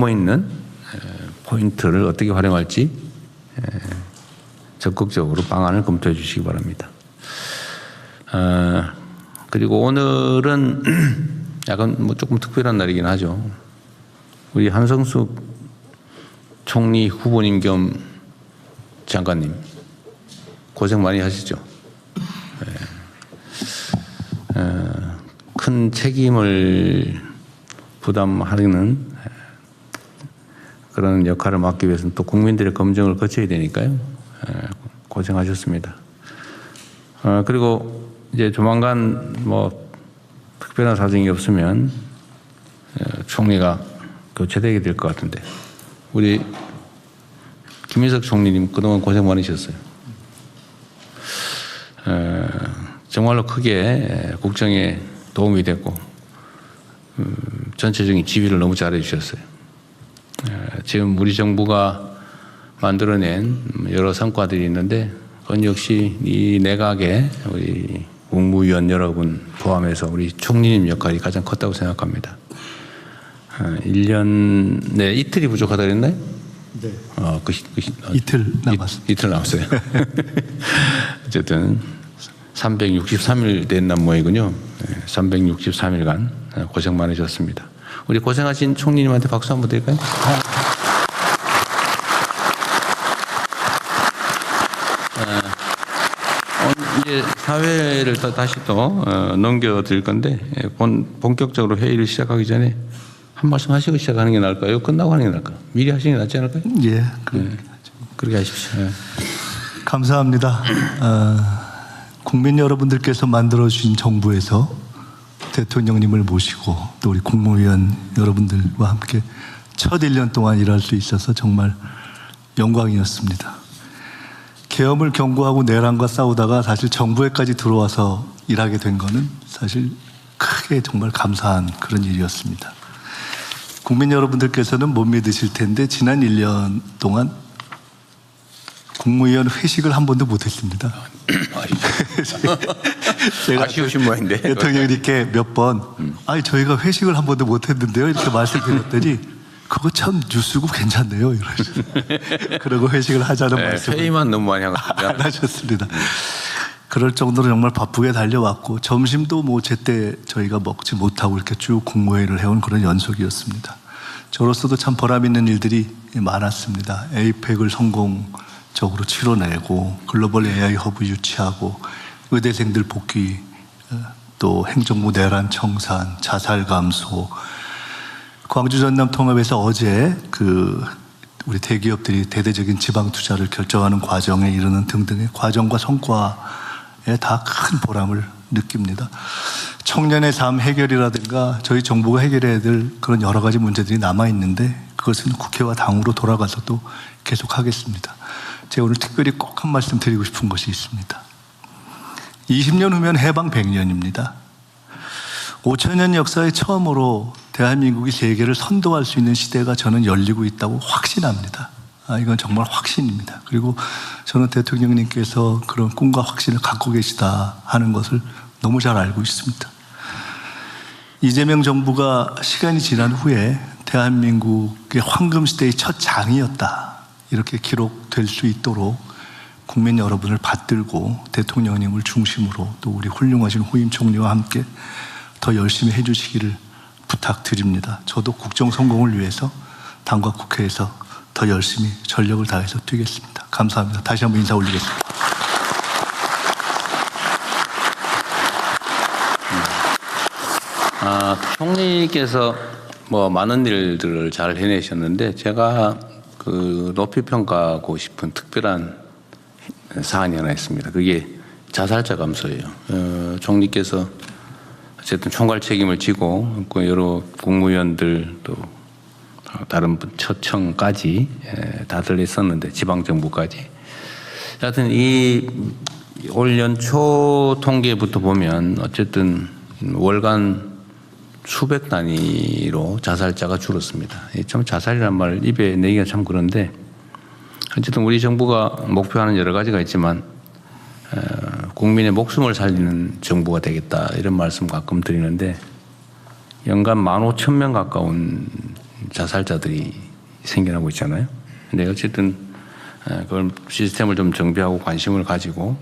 숨어 있는 포인트를 어떻게 활용할지 적극적으로 방안을 검토해 주시기 바랍니다. 그리고 오늘은 약간 뭐 조금 특별한 날이긴 하죠. 우리 한성숙 총리 후보님 겸 장관님 고생 많이 하시죠. 큰 책임을 부담하는 그런 역할을 맡기 위해서는 또 국민들의 검증을 거쳐야 되니까요. 고생하셨습니다. 그리고 이제 조만간 뭐 특별한 사정이 없으면 총리가 교체되게 될 것 같은데 우리 김인석 총리님 그동안 고생 많으셨어요. 정말로 크게 국정에 도움이 됐고 전체적인 지휘를 너무 잘해 주셨어요. 지금 우리 정부가 만들어낸 여러 성과들이 있는데 그건 역시 이 내각의 우리 국무위원 여러분 포함해서 우리 총리님 역할이 가장 컸다고 생각합니다. 1년 내 이틀이 부족하다 그랬나요? 네. 이틀 남았어요. 이틀 남았어요. 어쨌든 363일 된 남모이군요. 363일간 고생 많으셨습니다. 우리 고생하신 총리님한테 박수 한번 드릴까요? 이제 사회를 다시 또 넘겨드릴 건데 본격적으로 회의를 시작하기 전에 한 말씀 하시고 시작하는 게 나을까요? 끝나고 하는 게 나을까요? 미리 하시는 게 낫지 않을까요? 예, 그렇게 하십시오. 감사합니다. 국민 여러분들께서 만들어주신 정부에서 대통령님을 모시고 또 우리 국무위원 여러분들과 함께 첫 1년 동안 일할 수 있어서 정말 영광이었습니다. 계엄을 경고하고 내란과 싸우다가 사실 정부에까지 들어와서 일하게 된 거는 사실 크게 정말 감사한 그런 일이었습니다. 국민 여러분들께서는 못 믿으실 텐데 지난 1년 동안 국무위원 회식을 한 번도 못했습니다. 제가 아쉬우신 모양인데 대통령님께 몇 번 저희가 회식을 한 번도 못했는데요 이렇게 말씀드렸더니 그거 참 뉴스고 괜찮네요 이러셨어요. 그러고 회식을 하자는 말씀을 회의만 너무 많이 안 하셨습니다. 그럴 정도로 정말 바쁘게 달려왔고 점심도 뭐 제때 저희가 먹지 못하고 이렇게 쭉 국무회의를 해온 그런 연속이었습니다. 저로서도 참 보람 있는 일들이 많았습니다. 에이펙을 성공적으로 치러내고 글로벌 AI 허브 유치하고 의대생들 복귀, 또 행정부 내란 청산, 자살 감소, 광주 전남 통합에서 어제 우리 대기업들이 대대적인 지방 투자를 결정하는 과정에 이르는 등등의 과정과 성과에 다 큰 보람을 느낍니다. 청년의 삶 해결이라든가 저희 정부가 해결해야 될 그런 여러 가지 문제들이 남아있는데 그것은 국회와 당으로 돌아가서도 계속하겠습니다. 제가 오늘 특별히 꼭 한 말씀 드리고 싶은 것이 있습니다. 20년 후면 해방 100년입니다. 5천년 역사에 처음으로 대한민국이 세계를 선도할 수 있는 시대가 저는 열리고 있다고 확신합니다. 이건 정말 확신입니다. 그리고 저는 대통령님께서 그런 꿈과 확신을 갖고 계시다 하는 것을 너무 잘 알고 있습니다. 이재명 정부가 시간이 지난 후에 대한민국의 황금시대의 첫 장이었다 이렇게 기록될 수 있도록 국민 여러분을 받들고 대통령님을 중심으로 또 우리 훌륭하신 후임 총리와 함께 더 열심히 해주시기를 부탁드립니다. 저도 국정 성공을 위해서 당과 국회에서 더 열심히 전력을 다해서 뛰겠습니다. 감사합니다. 다시 한번 인사 올리겠습니다. 총리께서 뭐 많은 일들을 잘 해내셨는데 제가 높이 평가하고 싶은 특별한 사안이 하나 있습니다. 그게 자살자 감소예요. 총리께서 어쨌든 총괄 책임을 지고 여러 국무위원들 또 다른 처청까지 다들 있었는데 지방정부까지 하여튼 올 연초 통계부터 보면 어쨌든 월간 수백 단위로 자살자가 줄었습니다. 참 자살이란 말 입에 내기가 참 그런데 어쨌든 우리 정부가 목표하는 여러 가지가 있지만 국민의 목숨을 살리는 정부가 되겠다 이런 말씀 가끔 드리는데 연간 15,000명 가까운 자살자들이 생겨나고 있잖아요. 근데 어쨌든 그걸 시스템을 좀 정비하고 관심을 가지고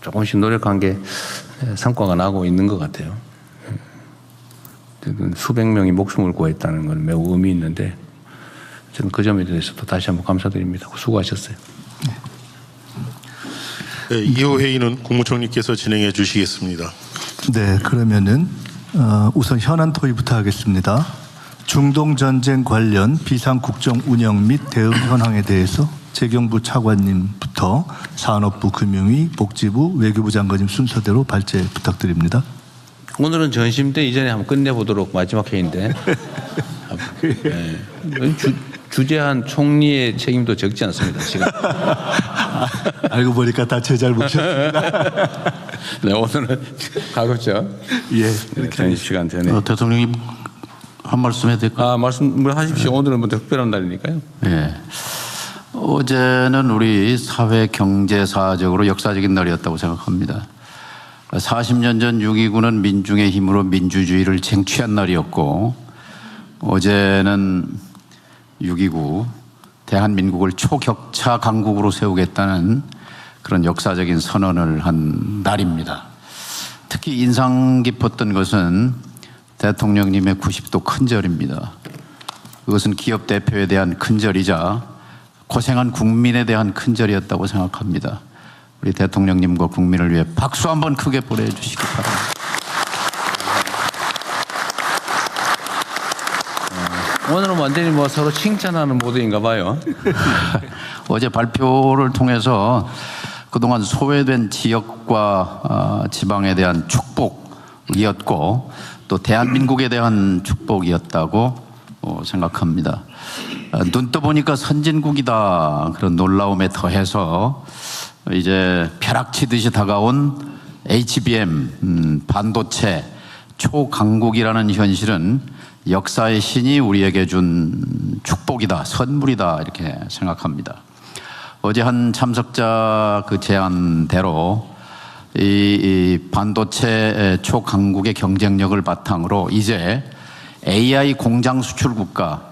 조금씩 노력한 게 성과가 나고 있는 것 같아요. 수백 명이 목숨을 구했다는 건 매우 의미 있는데 저는 그 점에 대해서도 다시 한번 감사드립니다. 수고하셨어요. 네, 이후 회의는 국무총리께서 진행해 주시겠습니다. 네, 그러면은 우선 현안 토의부터 하겠습니다. 중동 전쟁 관련 비상국정 운영 및 대응 현황에 대해서 재경부 차관님부터 산업부, 금융위, 복지부, 외교부 장관님 순서대로 발제 부탁드립니다. 오늘은 전심때 이전에 한번 끝내보도록 마지막 회의인데 네. 주재한 총리의 책임도 적지 않습니다. 지금. 알고 보니까 다 제 잘못이었습니다. 네, 오늘은 가급적 예, 전 시간 전에 대통령님 한 말씀 해도 될까요? 말씀을 하십시오. 오늘은 뭐 특별한 날이니까요. 예. 어제는 우리 사회 경제사적으로 역사적인 날이었다고 생각합니다. 40년 전 6.29는 민중의 힘으로 민주주의를 쟁취한 날이었고 어제는 6.29 대한민국을 초격차 강국으로 세우겠다는 그런 역사적인 선언을 한 날입니다. 특히 인상 깊었던 것은 대통령님의 90도 큰절입니다. 그것은 기업 대표에 대한 큰절이자 고생한 국민에 대한 큰절이었다고 생각합니다. 우리 대통령님과 국민을 위해 박수 한번 크게 보내주시기 바랍니다. 오늘은 완전히 뭐 서로 칭찬하는 모드인가 봐요. 어제 발표를 통해서 그동안 소외된 지역과 지방에 대한 축복이었고 또 대한민국에 대한 축복이었다고 생각합니다. 눈 떠보니까 선진국이다 그런 놀라움에 더해서 이제 벼락치듯이 다가온 HBM 반도체 초강국이라는 현실은 역사의 신이 우리에게 준 축복이다, 선물이다 이렇게 생각합니다. 어제 한 참석자 그 제안대로 이 반도체 초강국의 경쟁력을 바탕으로 이제 AI 공장 수출 국가,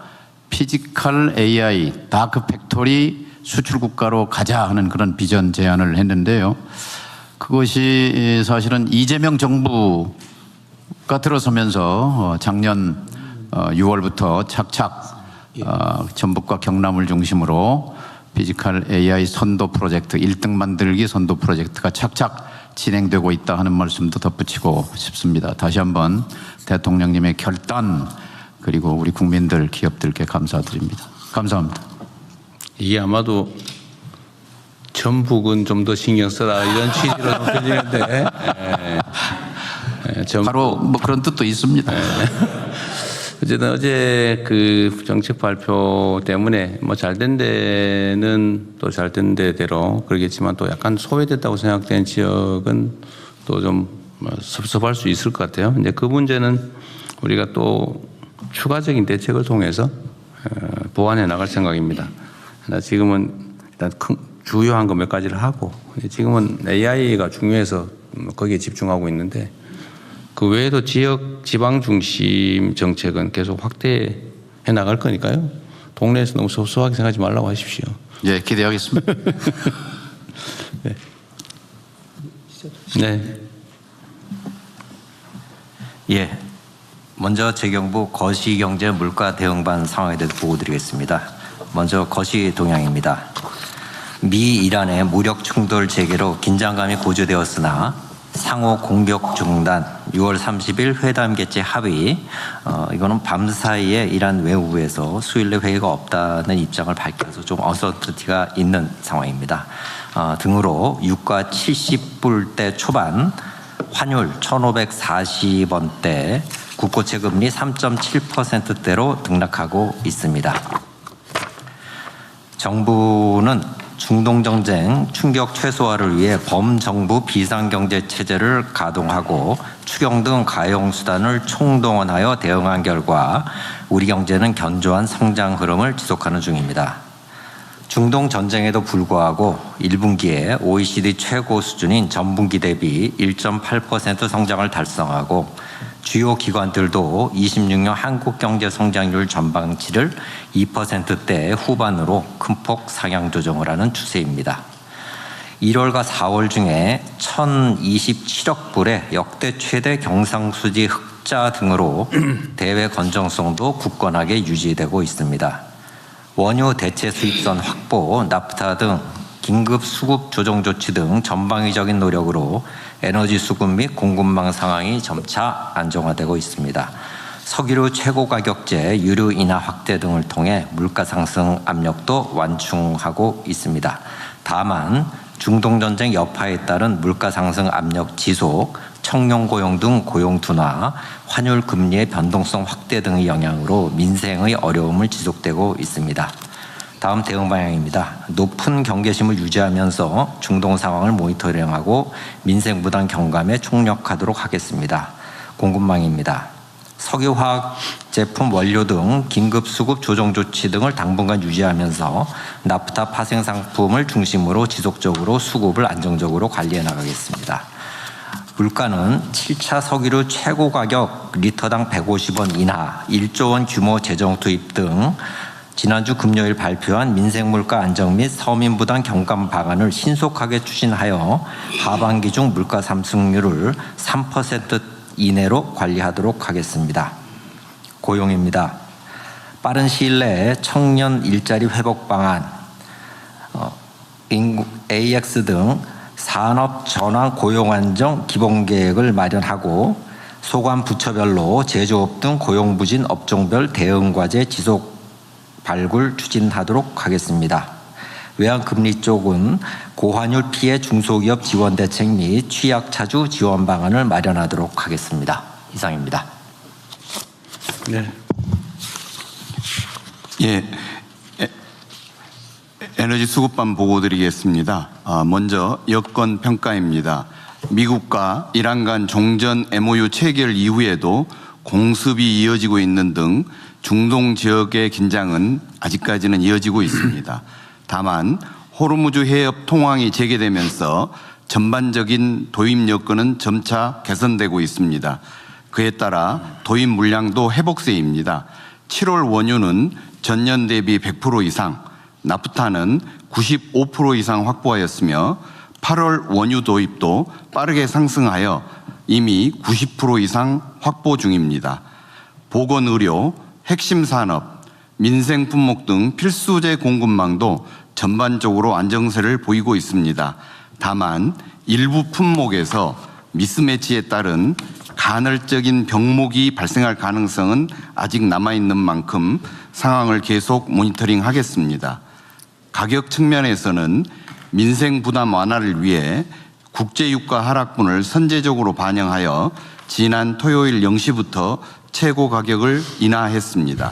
피지컬 AI 다크 팩토리 수출 국가로 가자 하는 그런 비전 제안을 했는데요. 그것이 사실은 이재명 정부가 들어서면서 작년 6월부터 착착 전북과 경남을 중심으로 피지컬 AI 선도 프로젝트 1등 만들기 선도 프로젝트가 착착 진행되고 있다 하는 말씀도 덧붙이고 싶습니다. 다시 한번 대통령님의 결단 그리고 우리 국민들 기업들께 감사드립니다. 감사합니다. 이게 아마도 전북은 좀 더 신경 써라 이런 취지로 좀 들리는데 바로 뭐 그런 뜻도 있습니다. 어쨌든 어제 그 정책 발표 때문에 뭐 잘된 데는 또 잘된 데대로 그러겠지만 또 약간 소외됐다고 생각되는 지역은 또 좀 섭섭할 수 있을 것 같아요. 이제 그 문제는 우리가 또 추가적인 대책을 통해서 보완해 나갈 생각입니다. 지금은 일단 주요한 거 몇 가지를 하고 지금은 AI가 중요해서 거기에 집중하고 있는데 그 외에도 지역 지방 중심 정책은 계속 확대해 나갈 거니까요. 동네에서 너무 소소하게 생각하지 말라고 하십시오. 예, 기대하겠습니다. 네. 네. 예. 먼저 재경부 거시경제 물가 대응반 상황에 대해서 보고드리겠습니다. 먼저 거시 동향입니다. 미 이란의 무력 충돌 재개로 긴장감이 고조되었으나 상호 공격 중단, 6월 30일 회담 개최 합의, 이거는 밤 사이에 이란 외무부에서 수일 내 회의가 없다는 입장을 밝혀서 좀 어서티가 있는 상황입니다. 등으로 유가 70불대 초반, 환율 1,540원대, 국고채 금리 3.7%대로 등락하고 있습니다. 정부는 중동전쟁 충격 최소화를 위해 범정부 비상경제 체제를 가동하고 추경 등 가용수단을 총동원하여 대응한 결과 우리 경제는 견조한 성장 흐름을 지속하는 중입니다. 중동 전쟁에도 불구하고 1분기에 OECD 최고 수준인 전분기 대비 1.8% 성장을 달성하고 주요 기관들도 26년 한국 경제 성장률 전망치를 2%대 후반으로 큰 폭 상향 조정을 하는 추세입니다. 1월과 4월 중에 1,027억 불의 역대 최대 경상수지 흑자 등으로 대외 건전성도 굳건하게 유지되고 있습니다. 원유 대체 수입선 확보, 나프타 등 긴급 수급 조정 조치 등 전방위적인 노력으로 에너지 수급 및 공급망 상황이 점차 안정화되고 있습니다. 석유류 최고 가격제 유류 인하 확대 등을 통해 물가 상승 압력도 완충하고 있습니다. 다만 중동 전쟁 여파에 따른 물가 상승 압력 지속, 청년 고용 등 고용 둔화, 환율 금리의 변동성 확대 등의 영향으로 민생의 어려움을 지속되고 있습니다. 다음 대응 방향입니다. 높은 경계심을 유지하면서 중동 상황을 모니터링하고 민생 부담 경감에 총력하도록 하겠습니다. 공급망입니다. 석유화학 제품 원료 등 긴급 수급 조정 조치 등을 당분간 유지하면서 나프타 파생 상품을 중심으로 지속적으로 수급을 안정적으로 관리해 나가겠습니다. 물가는 7차 석유류 최고 가격 리터당 150원 인하, 1조 원 규모 재정 투입 등 지난주 금요일 발표한 민생물가 안정 및 서민 부담 경감 방안을 신속하게 추진하여 하반기 중 물가 상승률을 3% 이내로 관리하도록 하겠습니다. 고용입니다. 빠른 시일 내에 청년 일자리 회복 방안, AX 등 산업 전환 고용 안정 기본 계획을 마련하고 소관 부처별로 제조업 등 고용 부진 업종별 대응 과제 지속 발굴 추진하도록 하겠습니다. 외환금리 쪽은 고환율 피해 중소기업 지원 대책 및 취약 차주 지원 방안을 마련하도록 하겠습니다. 이상입니다. 네. 예, 에너지 수급반 보고 드리겠습니다. 먼저 여건 평가입니다. 미국과 이란 간 종전 MOU 체결 이후에도 공습이 이어지고 있는 등 중동 지역의 긴장은 아직까지는 이어지고 있습니다. 다만 호르무즈 해협 통항이 재개되면서 전반적인 도입 여건은 점차 개선되고 있습니다. 그에 따라 도입 물량도 회복세입니다. 7월 원유는 전년 대비 100% 이상, 나프타는 95% 이상 확보하였으며 8월 원유 도입도 빠르게 상승하여 이미 90% 이상 확보 중입니다. 보건의료, 핵심 산업, 민생 품목 등 필수재 공급망도 전반적으로 안정세를 보이고 있습니다. 다만 일부 품목에서 미스매치에 따른 간헐적인 병목이 발생할 가능성은 아직 남아있는 만큼 상황을 계속 모니터링하겠습니다. 가격 측면에서는 민생 부담 완화를 위해 국제유가 하락분을 선제적으로 반영하여 지난 토요일 0시부터 최고 가격을 인하했습니다.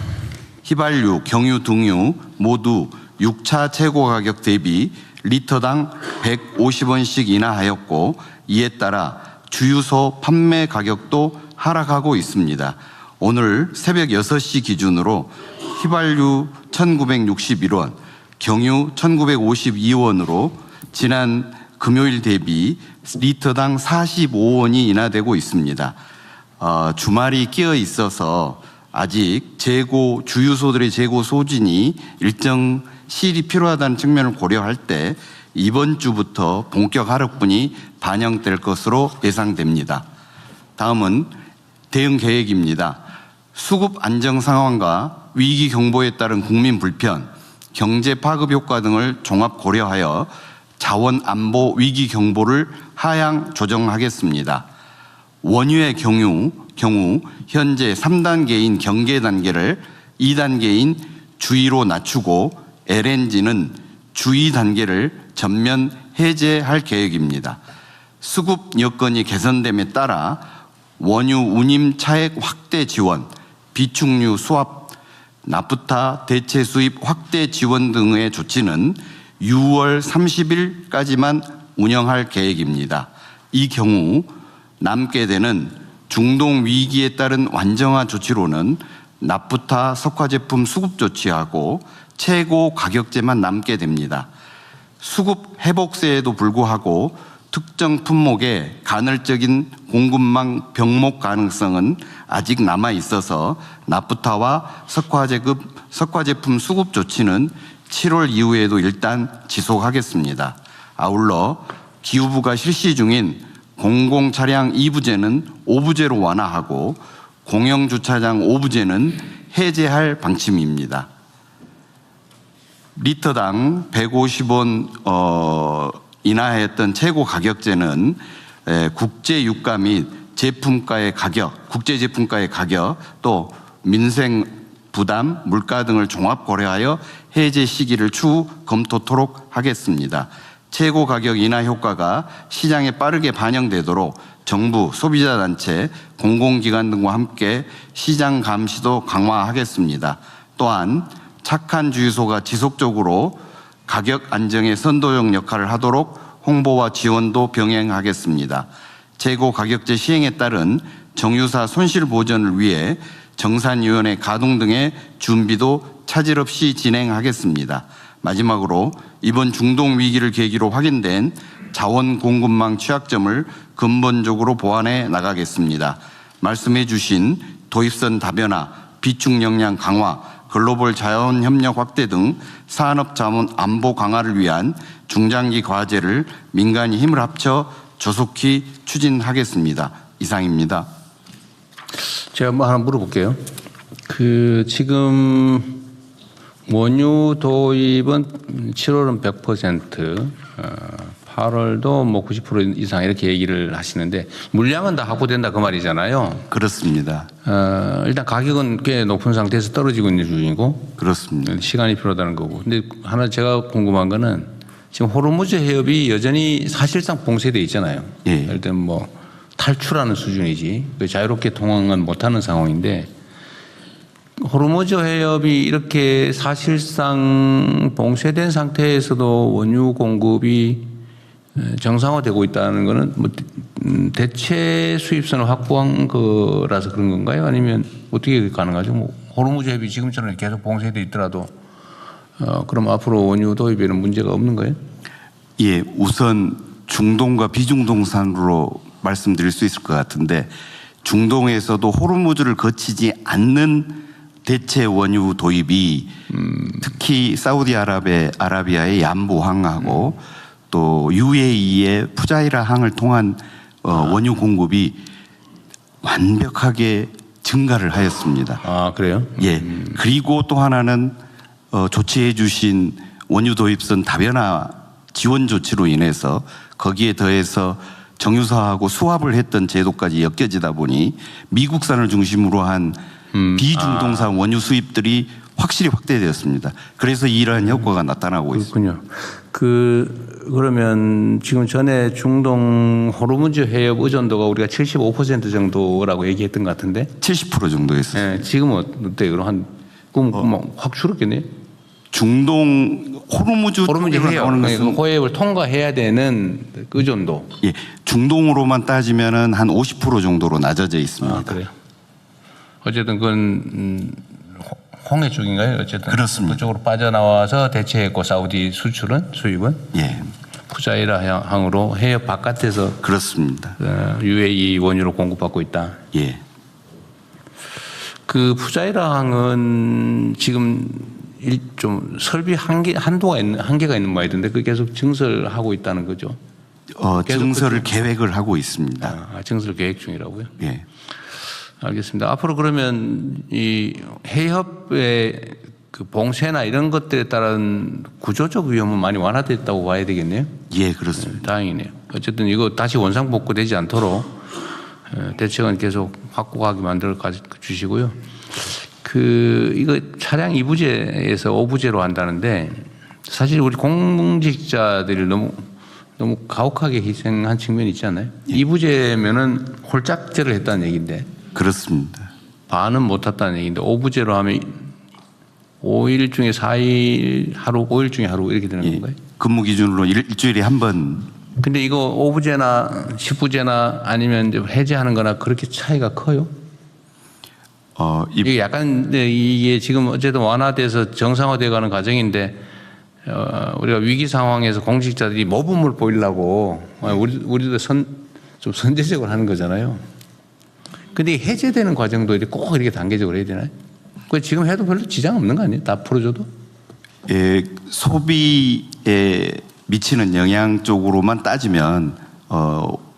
휘발유, 경유 등유 모두 6차 최고 가격 대비 리터당 150원씩 인하하였고 이에 따라 주유소 판매 가격도 하락하고 있습니다. 오늘 새벽 6시 기준으로 휘발유 1,961원, 경유 1,952원으로 지난 금요일 대비 리터당 45원이 인하되고 있습니다. 주말이 끼어 있어서 아직 주유소들의 재고 소진이 일정 시일이 필요하다는 측면을 고려할 때 이번 주부터 본격 하락분이 반영될 것으로 예상됩니다. 다음은 대응 계획입니다. 수급 안정 상황과 위기 경보에 따른 국민 불편, 경제 파급 효과 등을 종합 고려하여 자원 안보 위기 경보를 하향 조정하겠습니다. 원유의 경우 현재 3단계인 경계 단계를 2단계인 주의로 낮추고 LNG는 주의 단계를 전면 해제할 계획입니다. 수급 여건이 개선됨에 따라 원유 운임 차액 확대 지원, 비축유 수합, 나프타 대체 수입 확대 지원 등의 조치는 6월 30일까지만 운영할 계획입니다. 이 경우 남게 되는 중동 위기에 따른 완정화 조치로는 납부타 석화제품 수급 조치하고 최고 가격제만 남게 됩니다. 수급 회복세에도 불구하고 특정 품목의 간헐적인 공급망 병목 가능성은 아직 남아 있어서 납부타와 석화제품 수급 조치는 7월 이후에도 일단 지속하겠습니다. 아울러 기후부가 실시 중인 공공차량 2부제는 5부제로 완화하고 공영주차장 5부제는 해제할 방침입니다. 리터당 150원 인하했던 최고 가격제는 국제 유가 및 제품가의 가격, 국제 제품가의 가격 또 민생 부담, 물가 등을 종합 고려하여 해제 시기를 추후 검토토록 하겠습니다. 최고 가격 인하 효과가 시장에 빠르게 반영되도록 정부, 소비자단체, 공공기관 등과 함께 시장 감시도 강화하겠습니다. 또한 착한 주유소가 지속적으로 가격 안정의 선도적 역할을 하도록 홍보와 지원도 병행하겠습니다. 최고 가격제 시행에 따른 정유사 손실 보전을 위해 정산위원회 가동 등의 준비도 차질 없이 진행하겠습니다. 마지막으로 이번 중동 위기를 계기로 확인된 자원 공급망 취약점을 근본적으로 보완해 나가겠습니다. 말씀해 주신 도입선 다변화, 비축 역량 강화, 글로벌 자원 협력 확대 등 산업 자원 안보 강화를 위한 중장기 과제를 민간이 힘을 합쳐 조속히 추진하겠습니다. 이상입니다. 제가 뭐 하나 물어볼게요. 지금 원유 도입은 7월은 100%, 8월도 뭐 90% 이상 이렇게 얘기를 하시는데 물량은 다 확보된다 그 말이잖아요. 그렇습니다. 일단 가격은 꽤 높은 상태에서 떨어지고 있는 중이고 그렇습니다. 시간이 필요하다는 거고. 근데 하나 제가 궁금한 거는 지금 호르무즈 해협이 여전히 사실상 봉쇄되어 있잖아요. 예. 예를 들면 뭐 탈출하는 수준이지 자유롭게 통항은 못하는 상황인데 호르무즈 해협이 이렇게 사실상 봉쇄된 상태에서도 원유 공급이 정상화되고 있다는 것은 뭐 대체 수입선을 확보한 거라서 그런 건가요? 아니면 어떻게 가능하죠? 뭐 호르무즈 해협이 지금처럼 계속 봉쇄돼 있더라도 그럼 앞으로 원유 도입에는 문제가 없는 거예요? 예, 우선 중동과 비중동산으로 말씀드릴 수 있을 것 같은데 중동에서도 호르무즈를 거치지 않는 대체 원유 도입이 특히 사우디아라비아의 얀보항하고 또 UAE의 푸자이라 항을 통한 원유 공급이 완벽하게 증가를 하였습니다. 아, 그래요? 예. 그리고 또 하나는 조치해 주신 원유 도입선 다변화 지원 조치로 인해서 거기에 더해서 정유사하고 수합을 했던 제도까지 엮여지다 보니 미국산을 중심으로 한 비중동산 원유 수입들이 확실히 확대되었습니다. 그래서 이러한 효과가 나타나고 있습니다. 그렇군요. 그러면 지금 전에 중동 호르무즈 해협 의존도가 우리가 75% 정도라고 얘기했던 것 같은데 70% 정도였어요. 네, 지금은 어때요? 그럼 확 줄었겠네요? 중동 호르무즈 해협, 나오는 것은 호협을 통과해야 되는 의존도. 예, 중동으로만 따지면은 한 50% 정도로 낮아져 있습니다. 아, 그래요? 어쨌든 그건 홍해 쪽인가요? 어쨌든 그렇습니다. 그쪽으로 빠져나와서 대체했고 사우디 수입은 예, 푸자이라 항으로 해협 바깥에서 그렇습니다. UAE 원유로 공급받고 있다. 예. 그 푸자이라 항은 지금 좀 설비 한계가 있는 모양이던데 그 계속 증설하고 있다는 거죠. 증설을 계획을 하고 있습니다. 증설 계획 중이라고요? 예. 알겠습니다. 앞으로 그러면 이 해협의 그 봉쇄나 이런 것들에 따른 구조적 위험은 많이 완화됐다고 봐야 되겠네요. 예, 그렇습니다. 다행이네요. 어쨌든 이거 다시 원상복구되지 않도록 대책은 계속 확고하게 만들어 주시고요. 이거 차량 2부제에서 5부제로 한다는데 사실 우리 공직자들이 너무 가혹하게 희생한 측면이 있지 않나요? 2부제면은 홀짝제를 했다는 얘기인데. 그렇습니다. 반은 못 탔다는 얘기인데 5부제로 하면 5일 중에 4일 하루, 5일 중에 하루 이렇게 되는 건가요? 근무 기준으로 일주일에 한 번. 근데 이거 5부제나 10부제나 아니면 이제 해제하는 거나 그렇게 차이가 커요? 이게 약간 이게 지금 어쨌든 완화돼서 정상화돼가는 과정인데 우리가 위기 상황에서 공직자들이 모범을 보이려고 우리도 좀 선제적으로 하는 거잖아요. 근데 해제되는 과정도 이렇게 꼭 이렇게 단계적으로 해야 되나요? 그 지금 해도 별로 지장 없는 거 아니에요? 다 풀어줘도? 소비에 미치는 영향 쪽으로만 따지면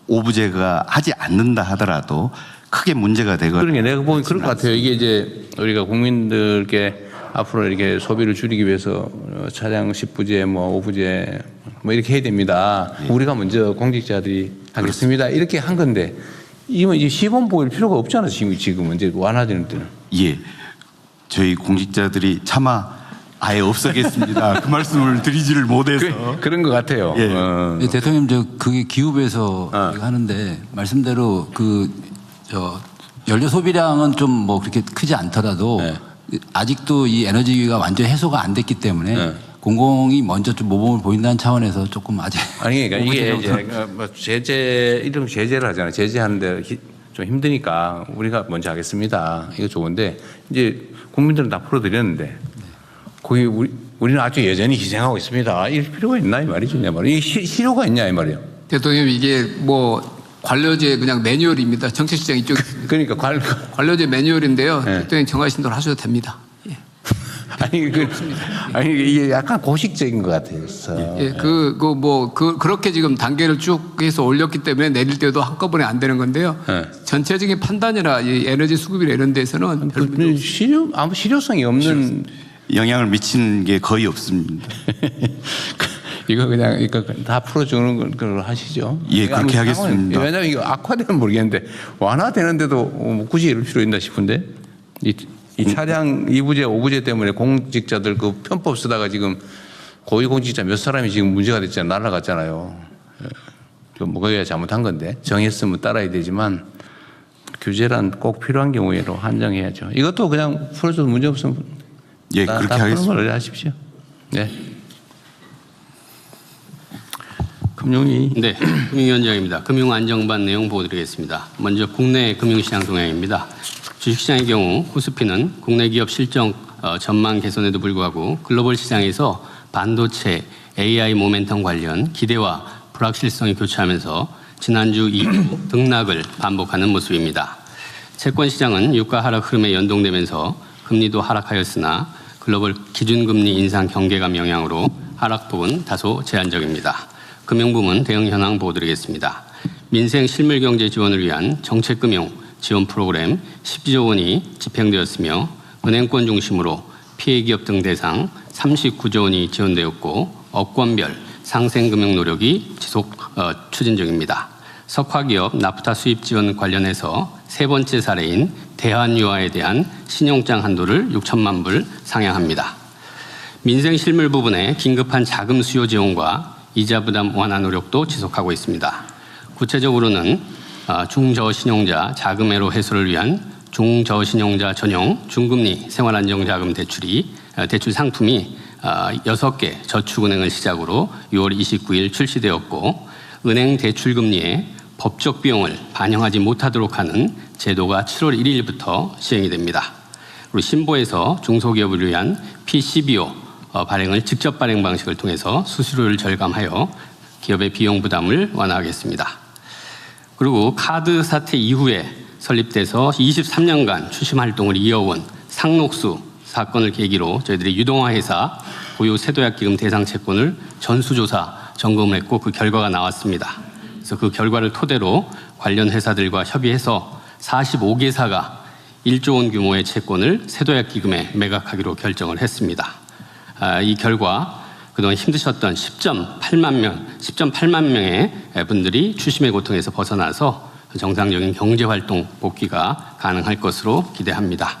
오부제가 하지 않는다 하더라도 크게 문제가 되거든요. 그러니까 내가 보면 그럴 것 같아요. 이게 이제 우리가 국민들께 앞으로 이렇게 소비를 줄이기 위해서 차량 10부제, 뭐 5부제 뭐 이렇게 해야 됩니다. 우리가 먼저 공직자들이 하겠습니다. 이렇게 한 건데 이건 이제 시범 보일 필요가 없잖아. 지금은 이제 완화되는 때는. 예, 저희 공직자들이 차마 아예 없애겠습니다. 그 말씀을 드리지를 못해서. 그런 것 같아요. 예. 네, 대통령 그게 기후부에서 하는데 말씀대로 연료 소비량은 좀 뭐 그렇게 크지 않더라도 네. 아직도 이 에너지가 완전 해소가 안 됐기 때문에 네. 공공이 먼저 좀 모범을 보인다는 차원에서 조금 아직 아니 그러니까 이게 오부제적으로. 이제 뭐 이런 제재를 하잖아요. 제재하는데 좀 힘드니까 우리가 먼저 하겠습니다. 이거 좋은데 이제 국민들은 다 풀어드렸는데 거기 우리는 아주 여전히 희생하고 있습니다. 이럴 필요가 있나 이 말이죠, 내 말이. 이게 실효가 있냐 이 말이에요. 대통령 이게 뭐 관료제 그냥 매뉴얼입니다. 정책시장 이쪽에 있습니다. 그러니까 관료제 매뉴얼인데요. 네. 대통령 정하신 대로 하셔도 됩니다. 예. 아니 이게 약간 고식적인 것 같아서. 예, 그렇게 지금 단계를 쭉 해서 올렸기 때문에 내릴 때도 한꺼번에 안 되는 건데요. 네. 전체적인 판단이나 이 에너지 수급이나 이런 데서는 별 아무 실효성이 없는. 영향을 미치는 게 거의 없습니다. 이거 그냥 이거 다 풀어주는 걸 하시죠. 예, 그렇게 하겠습니다. 왜냐하면 이거 악화되면 모르겠는데 완화되는데도 굳이 이럴 필요 있나 싶은데 이 차량 2부제, 5부제 때문에 공직자들 그 편법 쓰다가 지금 고위공직자 몇 사람이 지금 문제가 됐잖아요. 날아갔잖아요. 뭐가 잘못한 건데 정했으면 따라야 되지만 규제란 꼭 필요한 경우에로 한정해야죠. 이것도 그냥 풀어줘도 문제 없으면 예, 그렇게 하겠습니다. 하십시오. 네. 금융위. 네, 금융위원장입니다. 금융안정반 내용 보여드리겠습니다. 먼저 국내 금융시장 동향입니다. 주식시장의 경우 코스피는 국내 기업 실적 전망 개선에도 불구하고 글로벌 시장에서 반도체, AI 모멘텀 관련 기대와 불확실성이 교차하면서 지난주 이후 등락을 반복하는 모습입니다. 채권시장은 유가 하락 흐름에 연동되면서 금리도 하락하였으나 글로벌 기준금리 인상 경계감 영향으로 하락폭은 다소 제한적입니다. 금융부문 대응 현황 보여드리겠습니다. 민생 실물경제 지원을 위한 정책금융 지원 프로그램 12조 원이 집행되었으며 은행권 중심으로 피해기업 등 대상 39조 원이 지원되었고 업권별 상생금융 노력이 지속 추진 중입니다. 석화기업 나프타 수입 지원 관련해서 세 번째 사례인 대한유화에 대한 신용장 한도를 6천만 불 상향합니다. 민생 실물 부분의 긴급한 자금 수요 지원과 이자 부담 완화 노력도 지속하고 있습니다. 구체적으로는 중저신용자 자금애로 해소를 위한 중저신용자 전용 중금리 생활안정자금 대출 상품이 6개 저축은행을 시작으로 6월 29일 출시되었고 은행 대출금리에 법적 비용을 반영하지 못하도록 하는 제도가 7월 1일부터 시행이 됩니다. 그리고 신보에서 중소기업을 위한 PCBO 발행을 직접 발행 방식을 통해서 수수료를 절감하여 기업의 비용 부담을 완화하겠습니다. 그리고 카드 사태 이후에 설립돼서 23년간 추심 활동을 이어온 상록수 사건을 계기로 저희들이 유동화회사 고유 세도약기금 대상 채권을 전수조사 점검을 했고 그 결과가 나왔습니다. 그래서 그 결과를 토대로 관련 회사들과 협의해서 45개사가 1조 원 규모의 채권을 세도약기금에 매각하기로 결정을 했습니다. 이 결과 그동안 힘드셨던 10.8만 명의 분들이 추심의 고통에서 벗어나서 정상적인 경제활동 복귀가 가능할 것으로 기대합니다.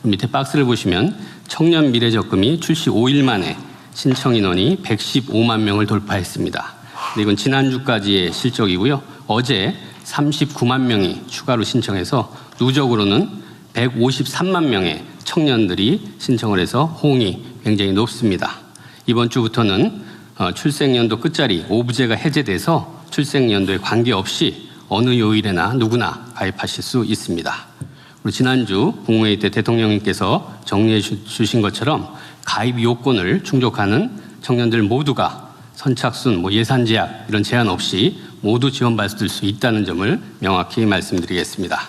밑에 박스를 보시면 청년 미래적금이 출시 5일 만에 신청 인원이 115만 명을 돌파했습니다. 이건 지난주까지의 실적이고요. 어제 39만 명이 추가로 신청해서 누적으로는 153만 명의 청년들이 신청을 해서 호응이 굉장히 높습니다. 이번 주부터는 출생연도 끝자리 5부제가 해제돼서 출생연도에 관계없이 어느 요일에나 누구나 가입하실 수 있습니다. 그리고 지난주 국무회의 때 대통령님께서 정리해 주신 것처럼 가입 요건을 충족하는 청년들 모두가 선착순, 예산 제약 이런 제한 없이 모두 지원받을 수 있다는 점을 명확히 말씀드리겠습니다.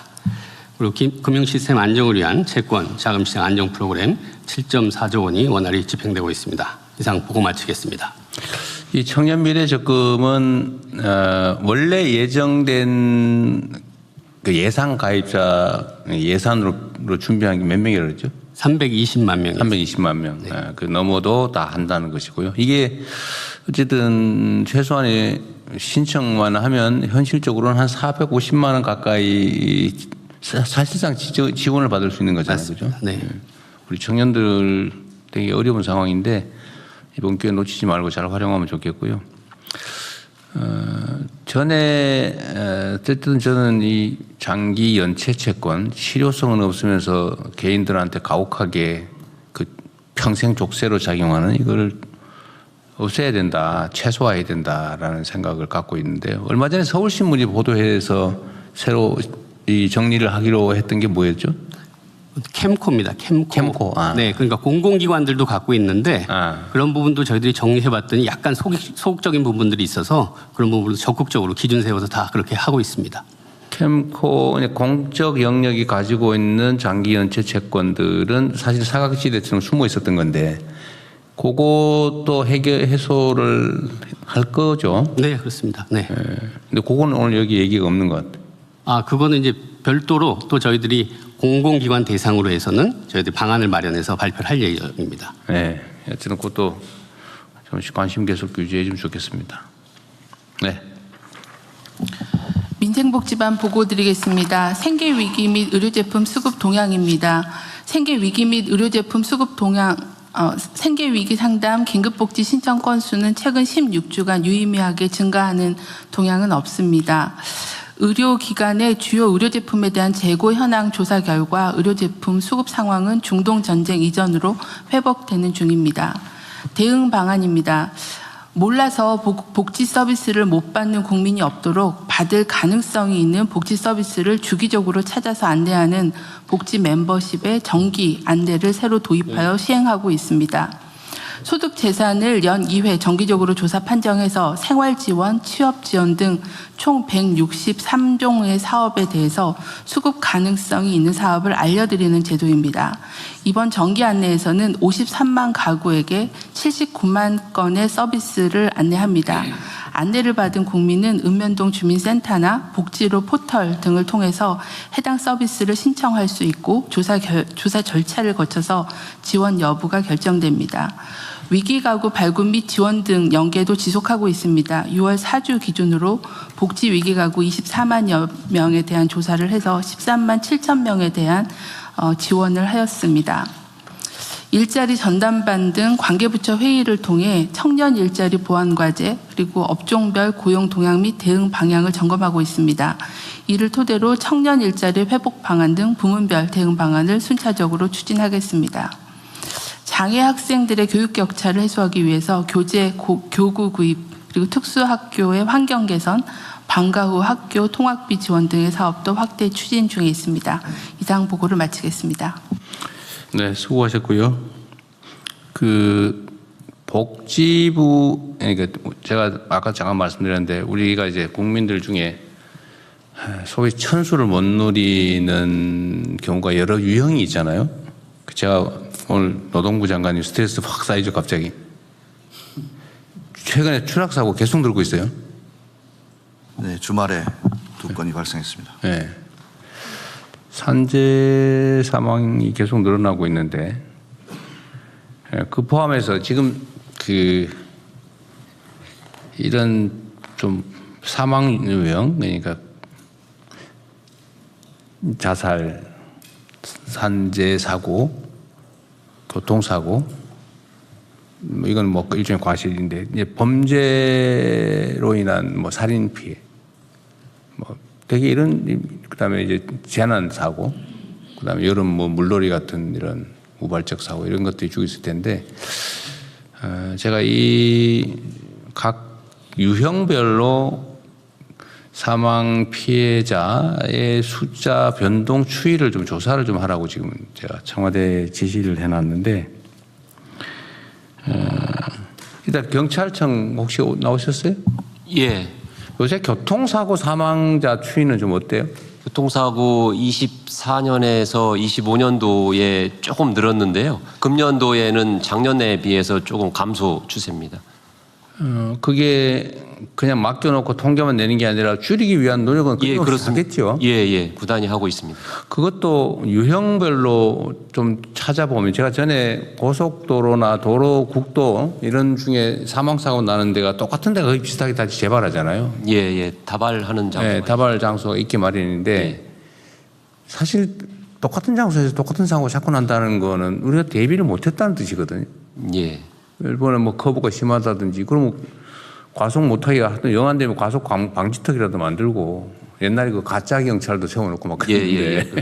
그리고 금융 시스템 안정을 위한 채권 자금시장 안정 프로그램 7.4조 원이 원활히 집행되고 있습니다. 이상 보고 마치겠습니다. 이 청년 미래 적금은 원래 예정된 그 예상 가입자 예산으로 준비한 게 몇 명이라고 그랬죠? 320만 명. 320만 명. 그 넘어도 다 한다는 것이고요. 이게 어쨌든 최소한의 신청만 하면 현실적으로는 한 450만 원 가까이 사실상 지원을 받을 수 있는 거잖아요. 그죠? 네. 우리 청년들 되게 어려운 상황인데 이번 기회 놓치지 말고 잘 활용하면 좋겠고요. 전에 어쨌든 저는 이 장기 연체 채권 실효성은 없으면서 개인들한테 가혹하게 그 평생 족쇄로 작용하는 이걸 없애야 된다, 최소화해야 된다라는 생각을 갖고 있는데 얼마 전에 서울신문이 보도해서 새로 이 정리를 하기로 했던 게 뭐였죠? 캠코입니다. 캠코. 아. 네, 그러니까 공공기관들도 갖고 있는데 그런 부분도 저희들이 정리해봤더니 약간 소극적인 부분들이 있어서 그런 부분도 적극적으로 기준 세워서 다 그렇게 하고 있습니다. 캠코 공적 영역이 가지고 있는 장기 연체 채권들은 사실 사각지대처럼 숨어 있었던 건데 그것도 해소를 할 거죠? 네, 그렇습니다. 네. 근데 그건 오늘 여기 얘기가 없는 것 같아요. 아, 그거는 이제 별도로 또 저희들이 공공기관 대상으로 해서는 저희들이 방안을 마련해서 발표를 할 예정입니다. 네. 어쨌든 그것도 잠시 관심 계속 유지해 주면 좋겠습니다. 네. 민생복지반 보고 드리겠습니다. 생계위기 및 의료제품 수급 동향입니다. 생계위기 및 의료제품 수급 동향 생계위기 상담 긴급복지 신청 건수는 최근 16주간 유의미하게 증가하는 동향은 없습니다. 의료기관의 주요 의료제품에 대한 재고 현황 조사 결과 의료제품 수급 상황은 중동전쟁 이전으로 회복되는 중입니다. 대응 방안입니다. 몰라서 복지 서비스를 못 받는 국민이 없도록 받을 가능성이 있는 복지 서비스를 주기적으로 찾아서 안내하는 복지 멤버십의 정기 안내를 새로 도입하여 시행하고 있습니다. 소득 재산을 연 2회 정기적으로 조사 판정해서 생활지원, 취업지원 등 총 163종의 사업에 대해서 수급 가능성이 있는 사업을 알려드리는 제도입니다. 이번 정기 안내에서는 53만 가구에게 79만 건의 서비스를 안내합니다. 안내를 받은 국민은 읍면동 주민센터나 복지로 포털 등을 통해서 해당 서비스를 신청할 수 있고 조사 절차를 거쳐서 지원 여부가 결정됩니다. 위기가구 발굴 및 지원 등 연계도 지속하고 있습니다. 6월 4주 기준으로 복지 위기가구 24만여 명에 대한 조사를 해서 13만 7천 명에 대한 지원을 하였습니다. 일자리 전담반 등 관계부처 회의를 통해 청년 일자리 보완 과제 그리고 업종별 고용 동향 및 대응 방향을 점검하고 있습니다. 이를 토대로 청년 일자리 회복 방안 등 부문별 대응 방안을 순차적으로 추진하겠습니다. 장애 학생들의 교육 격차를 해소하기 위해서 교구 구입 그리고 특수학교의 환경 개선, 방과 후 학교 통학비 지원 등의 사업도 확대 추진 중에 있습니다. 이상 보고를 마치겠습니다. 네, 수고하셨고요. 그 복지부, 그러니까 제가 아까 잠깐 말씀드렸는데 우리가 이제 국민들 중에 소위 천수를 못 누리는 경우가 여러 유형이 있잖아요. 제가 오늘 노동부 장관님 스트레스 확 쌓이죠, 갑자기. 최근에 추락사고 계속 늘고 있어요. 네, 주말에 2건이 발생했습니다. 네. 산재 사망이 계속 늘어나고 있는데 그 포함해서 지금 이런 좀 사망 유형, 그러니까 자살, 산재 사고, 교통사고, 이건 일종의 과실인데 이제 범죄로 인한 살인 피해, 되게 이런, 그다음에 이제 재난 사고, 그다음에 여름 물놀이 같은 이런 우발적 사고 이런 것들이 쭉 있을 텐데 제가 이 각 유형별로 사망 피해자의 숫자 변동 추이를 좀 조사를 좀 하라고 지금 제가 청와대에 지시를 해놨는데, 일단 경찰청 혹시 나오셨어요? 예. 요새 교통사고 사망자 추이는 좀 어때요? 교통사고 24년에서 25년도에 조금 늘었는데요. 금년도에는 작년에 비해서 조금 감소 추세입니다. 그게 그냥 맡겨놓고 통계만 내는 게 아니라 줄이기 위한 노력은 예, 그렇습니다. 하겠죠. 예, 구단이 하고 있습니다. 그것도 유형별로 좀 찾아보면, 제가 전에 고속도로나 도로, 국도 이런 중에 사망사고 나는 데가 똑같은 데가 거의 비슷하게 다 재발하잖아요. 예, 다발하는 장소. 네, 다발 장소가 있기 마련인데, 예. 사실 똑같은 장소에서 똑같은 사고가 자꾸 난다는 거는 우리가 대비를 못했다는 뜻이거든요. 예. 일본에 뭐 커브가 심하다든지, 그러면 과속 못하게 하여튼 영안되면 과속 방지턱이라도 만들고, 옛날에 그 가짜 경찰도 세워놓고 막 그랬는데,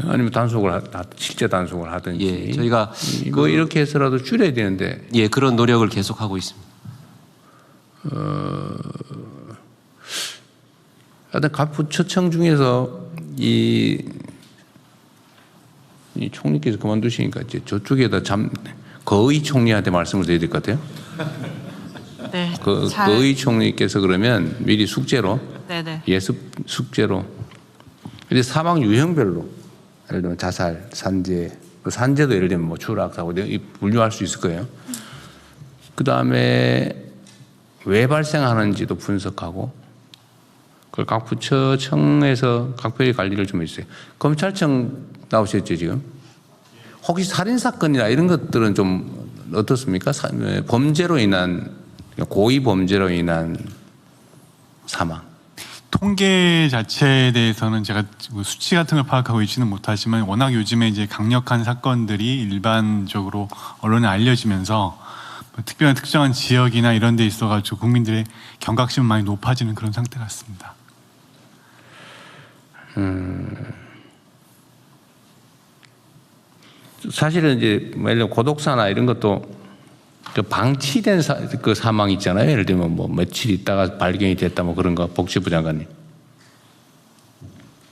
아니면 실제 단속을 하든지, 예, 저희가 뭐 이렇게 해서라도 줄여야 되는데, 예, 그런 노력을 계속하고 있습니다. 하여튼 각 부처청 중에서 이 총리께서 그만두시니까 이제 저쪽에다 거의 총리한테 말씀을 드려야 될 것 같아요. 네. 거의 총리께서 그러면 미리 숙제로, 네네. 예습 숙제로, 근데 사망 유형별로, 예를 들면 자살, 산재, 산재도 예를 들면 뭐 추락사고 분류할 수 있을 거예요. 그 다음에 왜 발생하는지도 분석하고, 그걸 각 부처청에서 각별히 관리를 좀 해주세요. 검찰청 나오셨죠 지금? 혹시 살인사건이나 이런 것들은 좀 어떻습니까? 범죄로 인한, 고의 범죄로 인한 사망. 통계 자체에 대해서는 제가 수치 같은 걸 파악하고 있지는 못하지만, 워낙 요즘에 이제 강력한 사건들이 일반적으로 언론에 알려지면서 특별한 특정한 지역이나 이런 데 있어가지고 국민들의 경각심은 많이 높아지는 그런 상태 같습니다. 사실은 이제 예를 들면 고독사나 이런 것도 그 방치된 그 사망 있잖아요. 예를 들면 뭐 며칠 있다가 발견이 됐다 뭐 그런 거, 복지부 장관님.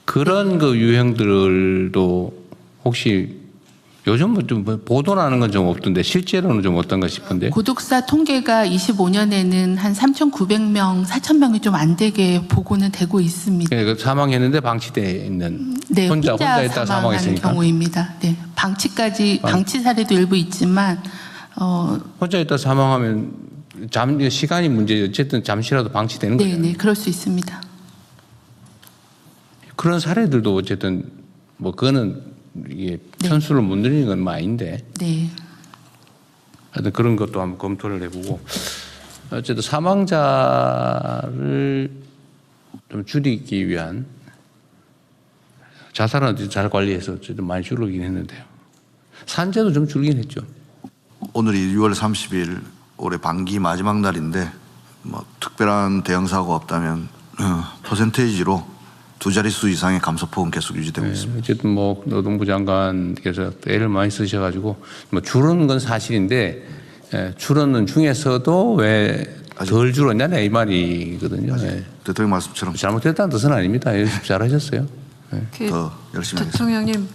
그런 그 유형들도 혹시 요즘 좀 보도나는 건 좀 없던데 실제로는 좀 어떤가 싶은데. 고독사 통계가 25년에는 한 3,900명, 4,000명이 좀 안 되게 보고는 되고 있습니다. 네, 그 사망했는데 방치돼 있는. 네, 혼자 있다 사망한 사망했으니까. 경우입니다. 네, 방치 사례도 일부 있지만 혼자 있다 사망하면 시간이 문제, 어쨌든 잠시라도 방치되는 거예요. 네, 그럴 수 있습니다. 그런 사례들도 어쨌든 뭐 그거는 이게 편수를 못 늘리는 건 아닌데. 네. 하여튼 그런 것도 한번 검토를 해보고, 어쨌든 사망자를 좀 줄이기 위한, 자살은 잘 관리해서 어쨌든 많이 줄이긴 했는데요. 산재도 좀 줄긴 했죠. 오늘이 6월 30일 올해 반기 마지막 날인데 뭐 특별한 대형 사고가 없다면 퍼센테이지로 2자릿수 이상의 감소폭은 계속 유지되고 있습니다. 어쨌든 뭐 노동부 장관께서 애를 많이 쓰셔가지고 뭐 줄은 건 사실인데, 줄었는 중에서도 왜 덜 줄었냐 이 말이거든요. 대통령 말씀처럼 잘못됐다는 뜻은 아닙니다. 연습 잘하셨어요. 더 열심히 하겠습니다. 대통령님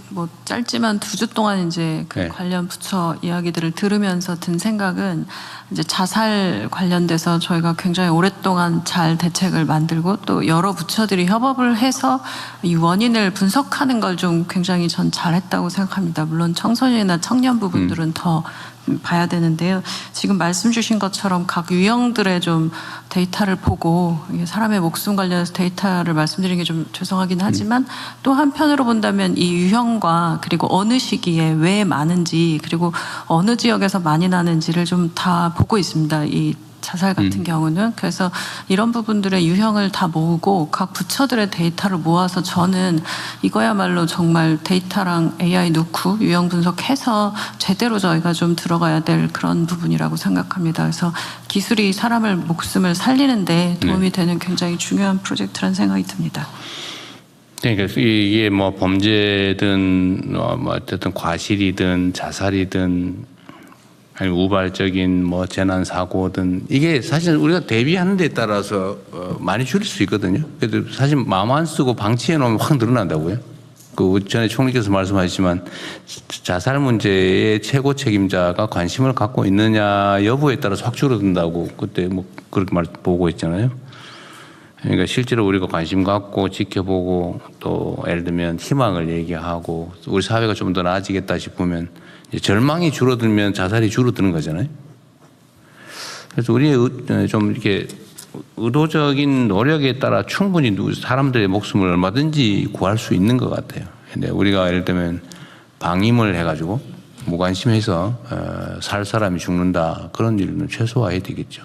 뭐 짧지만 2주 동안 이제 관련 부처 이야기들을 들으면서 든 생각은, 이제 자살 관련돼서 저희가 굉장히 오랫동안 잘 대책을 만들고 또 여러 부처들이 협업을 해서 이 원인을 분석하는 걸 좀 굉장히 전 잘했다고 생각합니다. 물론 청소년이나 청년 부분들은 더 봐야 되는데요. 지금 말씀 주신 것처럼 각 유형들의 좀 데이터를 보고, 사람의 목숨 관련해서 데이터를 말씀드리는 게 좀 죄송하긴 하지만 또 한편으로 본다면 이 유형과 그리고 어느 시기에 왜 많은지, 그리고 어느 지역에서 많이 나는지를 좀 다 보고 있습니다. 이 자살 같은 경우는. 그래서 이런 부분들의 유형을 다 모으고 각 부처들의 데이터를 모아서, 저는 이거야말로 정말 데이터랑 AI 넣고 유형 분석해서 제대로 저희가 좀 들어가야 될 그런 부분이라고 생각합니다. 그래서 기술이 사람을 목숨을 살리는데 도움이 되는 굉장히 중요한 프로젝트라는 생각이 듭니다. 그러니까 이게 뭐 범죄든 뭐 어쨌든 과실이든 자살이든 아니 우발적인 뭐 재난 사고든 이게 사실 우리가 대비하는 데 따라서 많이 줄일 수 있거든요. 그래도 사실 마음 안 쓰고 방치해 놓으면 확 늘어난다고요. 그 전에 총리께서 말씀하셨지만 자살 문제의 최고 책임자가 관심을 갖고 있느냐 여부에 따라서 확 줄어든다고 그때 뭐 그렇게 보고 있잖아요. 그러니까 실제로 우리가 관심 갖고 지켜보고 또 예를 들면 희망을 얘기하고 우리 사회가 좀 더 나아지겠다 싶으면 절망이 줄어들면 자살이 줄어드는 거잖아요. 그래서 우리의 좀 이렇게 의도적인 노력에 따라 충분히 사람들의 목숨을 얼마든지 구할 수 있는 것 같아요. 근데 우리가 예를 들면 방임을 해가지고 무관심해서 살 사람이 죽는다 그런 일은 최소화해야 되겠죠.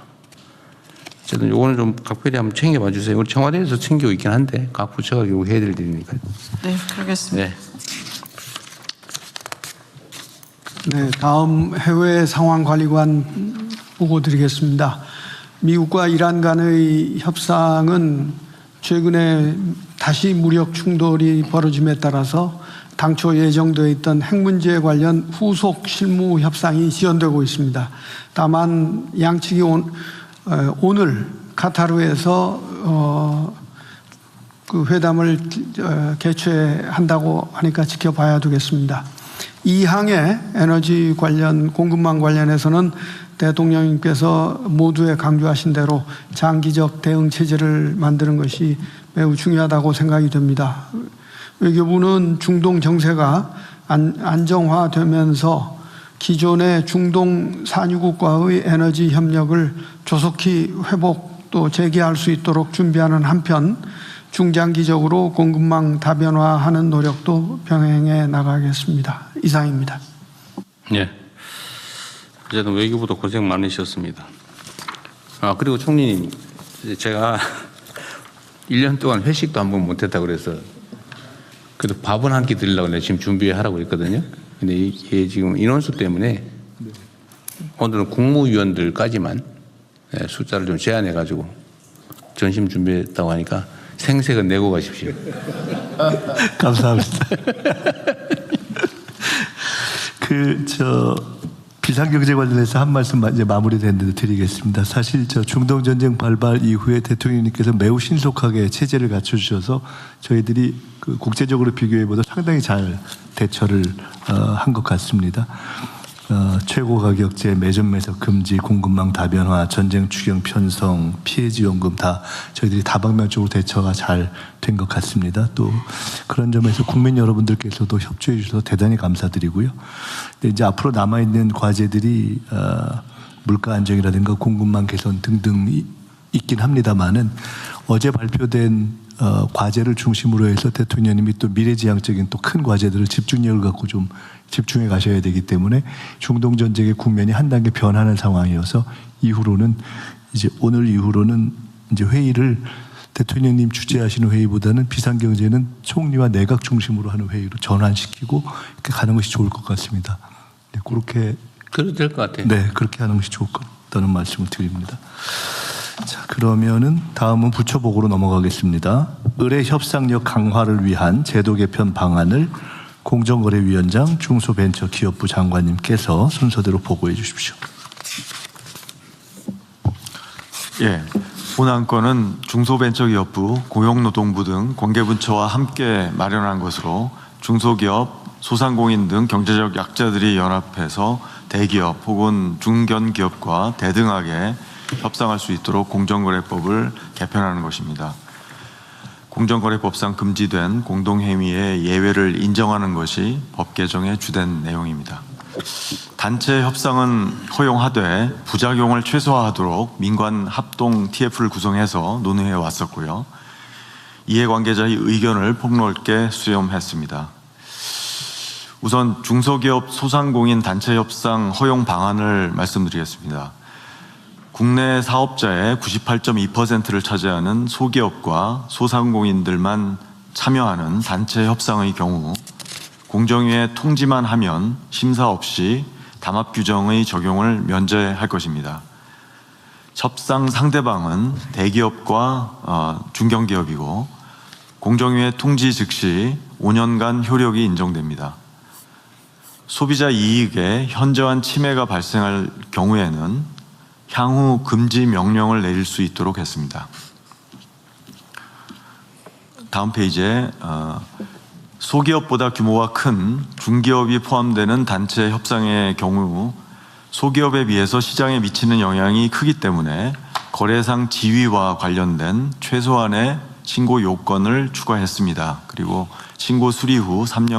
어쨌든 요거는 좀 각별히 한번 챙겨봐 주세요. 우리 청와대에서 챙기고 있긴 한데 각 부처가 요구 해야 될 일이니까요. 네, 그러겠습니다. 네. 네, 다음 해외 상황관리관 보고 드리겠습니다. 미국과 이란 간의 협상은 최근에 다시 무력 충돌이 벌어짐에 따라서 당초 예정되어 있던 핵 문제 관련 후속 실무 협상이 지연되고 있습니다. 다만 양측이 오늘 카타르에서 그 회담을 개최한다고 하니까 지켜봐야 되겠습니다. 이 항의 에너지 관련 공급망 관련해서는 대통령님께서 모두에 강조하신 대로 장기적 대응 체제를 만드는 것이 매우 중요하다고 생각이 됩니다. 외교부는 중동 정세가 안정화되면서 기존의 중동 산유국과의 에너지 협력을 조속히 회복 또 재개할 수 있도록 준비하는 한편 중장기적으로 공급망 다변화하는 노력도 병행해 나가겠습니다. 이상입니다. 네. 어쨌든 외교부도 고생 많으셨습니다. 그리고 총리님, 제가 1년 동안 회식도 한 번 못했다고 그래서 그래도 밥은 한 끼 드리려고 내가 지금 준비하라고 했거든요. 근데 이게 지금 인원수 때문에 오늘은 국무위원들까지만 숫자를 좀 제한해가지고 점심 준비했다고 하니까 생색은 내고 가십시오. 감사합니다. 비상경제 관련해서 한 말씀 이제 마무리됐는데 드리겠습니다. 사실 중동 전쟁 발발 이후에 대통령님께서 매우 신속하게 체제를 갖춰주셔서 저희들이 그 국제적으로 비교해보다 상당히 잘 대처를 한 것 같습니다. 최고 가격제, 매점 매석 금지, 공급망 다변화, 전쟁 추경 편성, 피해 지원금 다 저희들이 다방면적으로 대처가 잘 된 것 같습니다. 또 그런 점에서 국민 여러분들께서도 협조해 주셔서 대단히 감사드리고요. 근데 이제 앞으로 남아 있는 과제들이 물가 안정이라든가 공급망 개선 등등 있긴 합니다만은 어제 발표된 과제를 중심으로 해서 대통령님이 또 미래지향적인 또 큰 과제들을 집중력을 갖고 좀 집중해 가셔야 되기 때문에 중동 전쟁의 국면이 한 단계 변하는 상황이어서 이후로는 이제 오늘 이후로는 이제 회의를 대통령님 주재하시는 회의보다는 비상경제는 총리와 내각 중심으로 하는 회의로 전환시키고 이렇게 가는 것이 좋을 것 같습니다. 네, 그렇게 그래도 될 것 같아요. 네, 그렇게 하는 것이 좋을 것 같다는 말씀을 드립니다. 자, 그러면은 다음은 부처보고로 넘어가겠습니다. 의뢰 협상력 강화를 위한 제도 개편 방안을 공정거래위원장 중소벤처기업부 장관님께서 순서대로 보고해 주십시오. 예, 본안건은 중소벤처기업부, 고용노동부 등 관계부처와 함께 마련한 것으로 중소기업, 소상공인 등 경제적 약자들이 연합해서 대기업 혹은 중견기업과 대등하게 협상할 수 있도록 공정거래법을 개편하는 것입니다. 공정거래법상 금지된 공동행위의 예외를 인정하는 것이 법 개정의 주된 내용입니다. 단체 협상은 허용하되 부작용을 최소화하도록 민관 합동 TF를 구성해서 논의해 왔었고요. 이해관계자의 의견을 폭넓게 수렴했습니다. 우선 중소기업 소상공인 단체 협상 허용 방안을 말씀드리겠습니다. 국내 사업자의 98.2%를 차지하는 소기업과 소상공인들만 참여하는 단체 협상의 경우 공정위에 통지만 하면 심사 없이 담합 규정의 적용을 면제할 것입니다. 협상 상대방은 대기업과 중견기업이고 공정위의 통지 즉시 5년간 효력이 인정됩니다. 소비자 이익에 현저한 침해가 발생할 경우에는 향후 금지 명령을 내릴 수 있도록 했습니다. 다음 페이지에 소기업보다 규모가 큰 중기업이 포함되는 단체 협상의 경우 소기업에 비해서 시장에 미치는 영향이 크기 때문에 거래상 지위와 관련된 최소한의 신고 요건을 추가했습니다. 그리고 신고 수리 후 3년